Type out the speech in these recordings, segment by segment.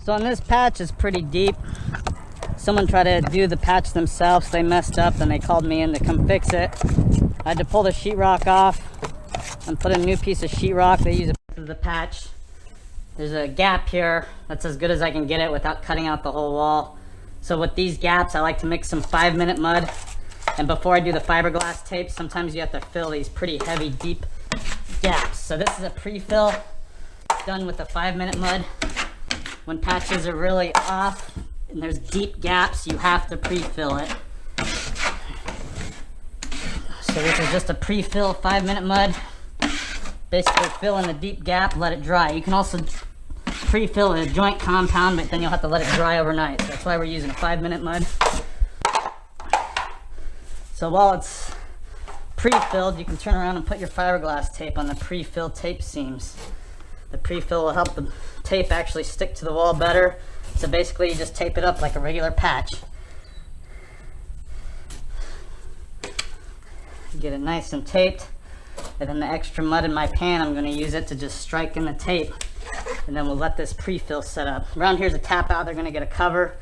So on this patch is pretty deep. Someone tried to do the patch themselves, they messed up, and they called me in to come fix it. I had to pull the sheetrock off and put a new piece of sheetrock. They use it for the patch. There's a gap here that's as good as I can get it without cutting out the whole wall. So with these gaps, I like to mix some 5-minute mud. And before I do the fiberglass tape, sometimes you have to fill these pretty heavy, deep gaps. So this is a pre-fill done with the 5-minute mud. When patches are really off and there's deep gaps, you have to pre-fill it. So this is just a pre-fill 5-minute mud. Basically fill in the deep gap, let it dry. You can also pre-fill a joint compound, but then you'll have to let it dry overnight. So that's why we're using a 5-minute mud. So while it's pre-filled, you can turn around and put your fiberglass tape on the pre-filled tape seams. The pre-fill will help the tape actually stick to the wall better. So basically you just tape it up like a regular patch. Get it nice and taped. And then the extra mud in my pan, I'm going to use it to just strike in the tape. And then we'll let this pre-fill set up. Around here's a tap out, they're going to get a cover.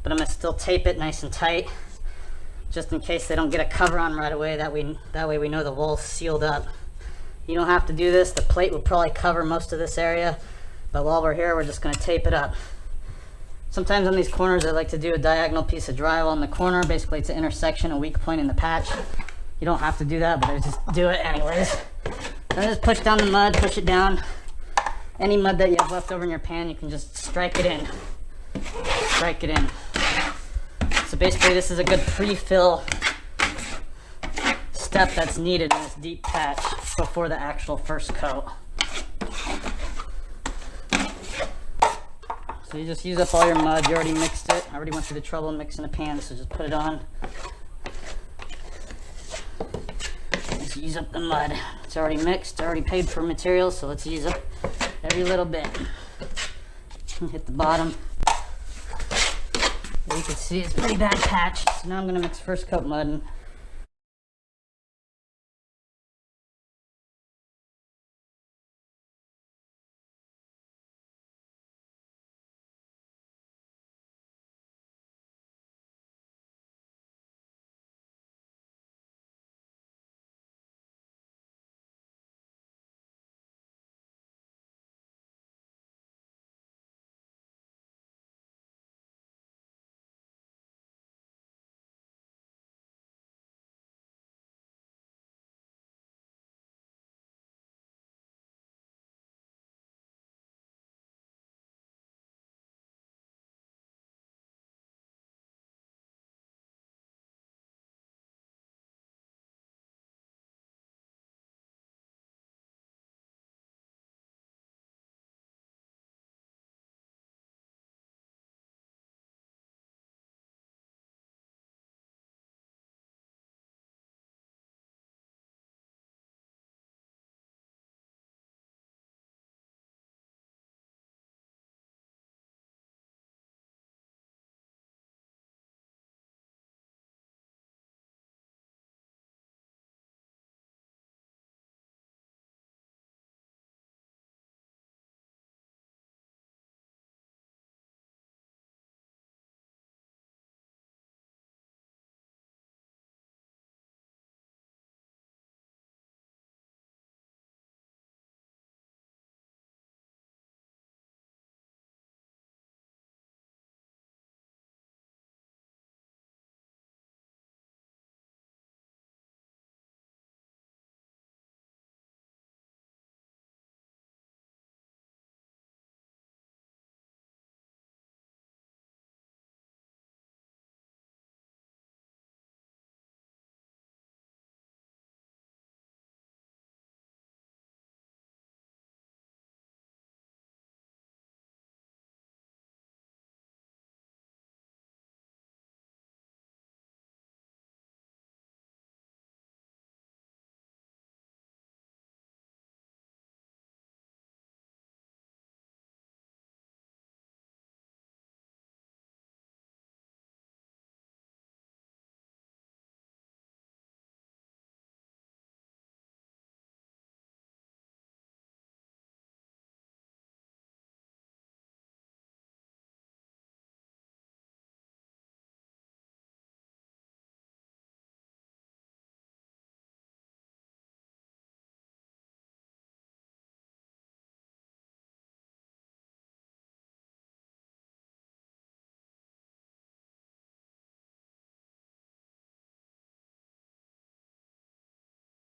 But I'm going to still tape it nice and tight, just in case they don't get a cover on right away. That way we know the wall's sealed up. You don't have to do this. The plate will probably cover most of this area. But while we're here, we're just going to tape it up. Sometimes on these corners, I like to do a diagonal piece of drywall in the corner. Basically, it's an intersection, a weak point in the patch. You don't have to do that, but I just do it anyways. And just push down the mud, push it down. Any mud that you have left over in your pan, you can just strike it in. Strike it in. So basically, this is a good pre-fill step that's needed in this deep patch before the actual first coat. So you just use up all your mud. You already mixed it. I already went through the trouble of mixing a pan, so just put it on. Just use up the mud. It's already mixed, already paid for materials, so let's use up every little bit. Hit the bottom. As you can see, it's a pretty bad patch. So now I'm going to mix first coat mud and